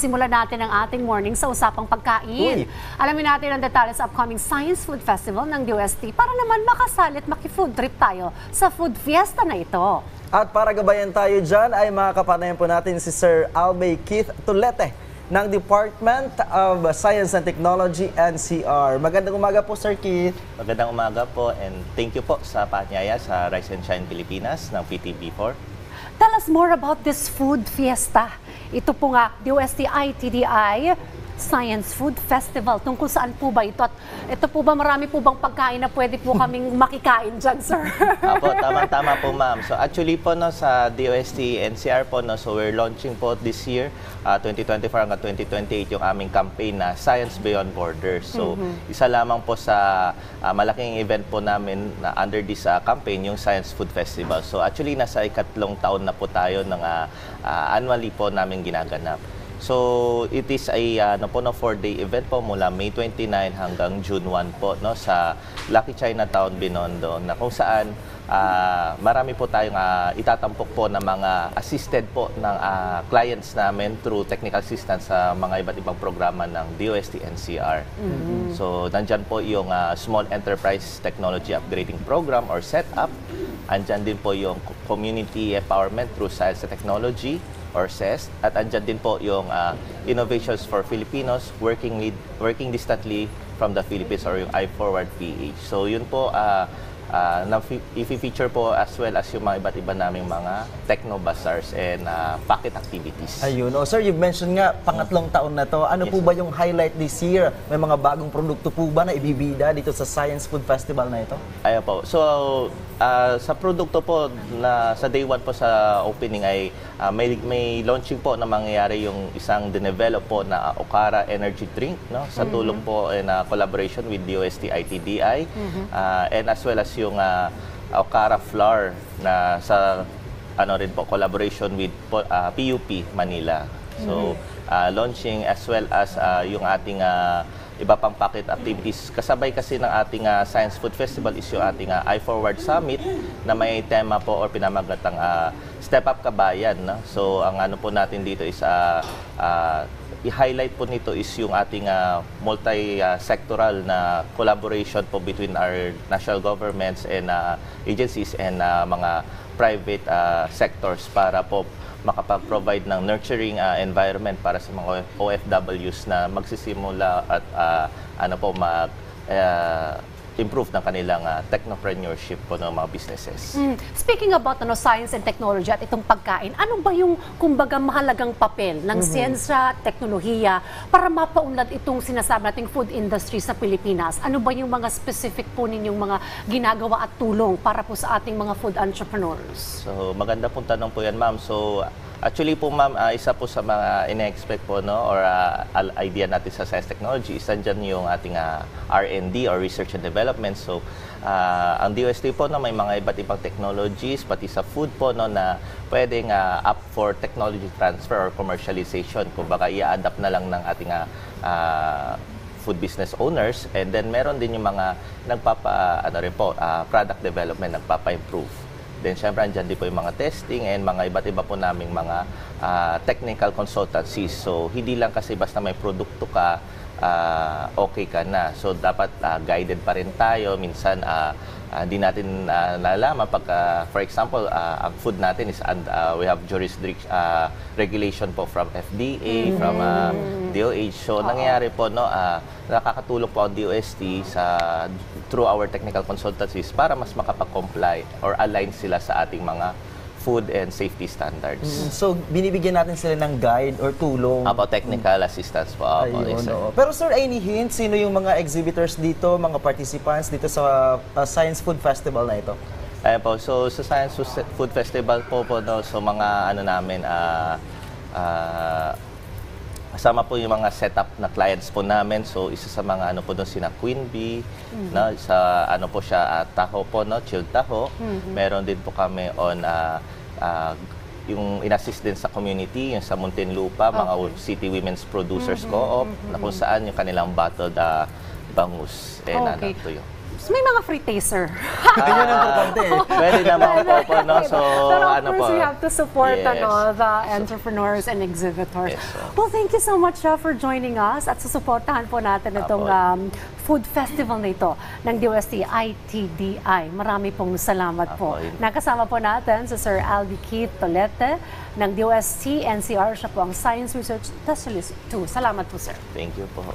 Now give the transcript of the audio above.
Simulan natin ang ating morning sa usapang pagkain. Alamin natin ang detalye sa upcoming Science Food Festival ng DOST para naman makasali at maki-food trip tayo sa food fiesta na ito. At para gabayan tayo dyan ay makakapanayan po natin si Sir Albay Keith Tulete ng Department of Science and Technology, NCR. Magandang umaga po, Sir Keith. Magandang umaga po and thank you po sa paanyaya sa Rise and Shine Pilipinas ng PTV4. Tell us more about this food fiesta. Ito po nga, DOST ITDI Science Food Festival. Tungkol saan po ba ito? At ito po ba, marami po bang pagkain na pwede po kaming makikain dyan, sir? Apo, tama po, ma'am. So actually po no, sa DOST NCR po, no, so we're launching po this year, 2024 hanggang 2028, yung aming campaign na Science Beyond Borders. So isa lamang po sa malaking event po namin na under this campaign, yung Science Food Festival. So actually, nasa ikatlong taon na po tayo ng annually po namin ginaganap. So it is a 4-day event po mula May 29 hanggang June 1 po, no, sa Lucky Chinatown, Binondo, na kung saan marami po tayong itatampok po na mga assisted po ng clients namin through technical assistance sa mga iba't ibang programa ng DOST NCR. So nandyan po yung Small Enterprise Technology Upgrading Program or SETUP. Andyan din po yung Community Empowerment through Science and Technology or CEST, at andyan din po yung Innovations for Filipinos working distantly from the Philippines or yung iForward PH. So yun po, i-feature po as well as yung mga iba't iba naming mga techno bazaars and pocket activities. Ayun. Oh, sir, you've mentioned nga, pangatlong taon na to. Ano po ba yung highlight this year? May mga bagong produkto po ba na ibibida dito sa Science Food Festival na ito? Ayan po. So, sa produkto po, na sa day 1 po sa opening ay may launching po na mangyayari yung isang dinevelop po na Okara Energy Drink, no? Sa tulong po in collaboration with DOST ITDI and as well as yung Okara Flour na sa rin po collaboration with PUP Manila. So launching as well as yung ating iba pang pocket activities. Kasabay kasi ng ating Science Food Festival is yung ating iForward Summit na may tema po or pinamagatang Step Up Kabayan. No? So ang ano po natin dito is i-highlight po nito is yung ating multi-sectoral na collaboration po between our national governments and agencies and mga private sectors para po makapag-provide ng nurturing environment para sa mga OFWs na magsisimula at improve ng kanilang technopreneurship po ng mga businesses. Speaking about science and technology at itong pagkain, ano ba yung kumbaga mahalagang papel ng siyensya, teknolohiya para mapaunlad itong sinasabi nating food industry sa Pilipinas? Ano ba yung mga specific po ninyong mga ginagawa at tulong para po sa ating mga food entrepreneurs? So maganda pong tanong po yan, ma'am. So actually po, ma'am, isa po sa mga ine-expect po, no, or idea natin sa science technology is dyan yung ating R&D or research and development. So ang DOST po, no, may mga iba't ibang technologies pati sa food po, no, na pwedeng up for technology transfer or commercialization. Kumbaga i-adapt na lang ng ating food business owners, and then meron din yung mga product development, nagpapa-improve. Then syempre andyan din po yung mga testing and mga iba't iba po naming mga technical consultancies. So hindi lang kasi basta may produkto ka, okay ka na. So dapat guided pa rin tayo. Minsan hindi natin nalaman pagka, for example, ang food natin is we have jurisdiction regulation po from FDA, from DOH. So nangyayari po, no, nakakatulong po ang DOST through our technical consultancies para mas makapag-comply or align sila sa ating mga food and safety standards. So, binibigyan natin sila ng guide or tulong? About technical assistance po. Ayun, no. Pero sir, any hint, sino yung mga exhibitors dito, mga participants dito sa Science Food Festival na ito? Ayan po, so sa Science Food Festival po, no, so mga namin, kasama po yung mga setup na clients po namin. So isa sa mga po doon sina Queen Bee, no, sa po siya taho po, no, chilled taho. Meron din po kami on yung inassist din sa community, yung sa Muntinlupa, mga City Women's Producers Co-op, na kung saan yung kanilang bottled bangus and tuyo. May mga free taster. Yun ang importante. Pwede naman po, no? So, Pero of ano course, po? we have to support Yes. the entrepreneurs and exhibitors. Yes, so. Well, thank you so much for joining us at susuportahan po natin itong food festival na ito ng DOST ITDI. Marami pong salamat po. Apo, yun. Nakasama po natin si Sir Albie Keith Tolete ng DOST NCR. Siya po ang Science Research Specialist 2. Salamat po, sir. Thank you po.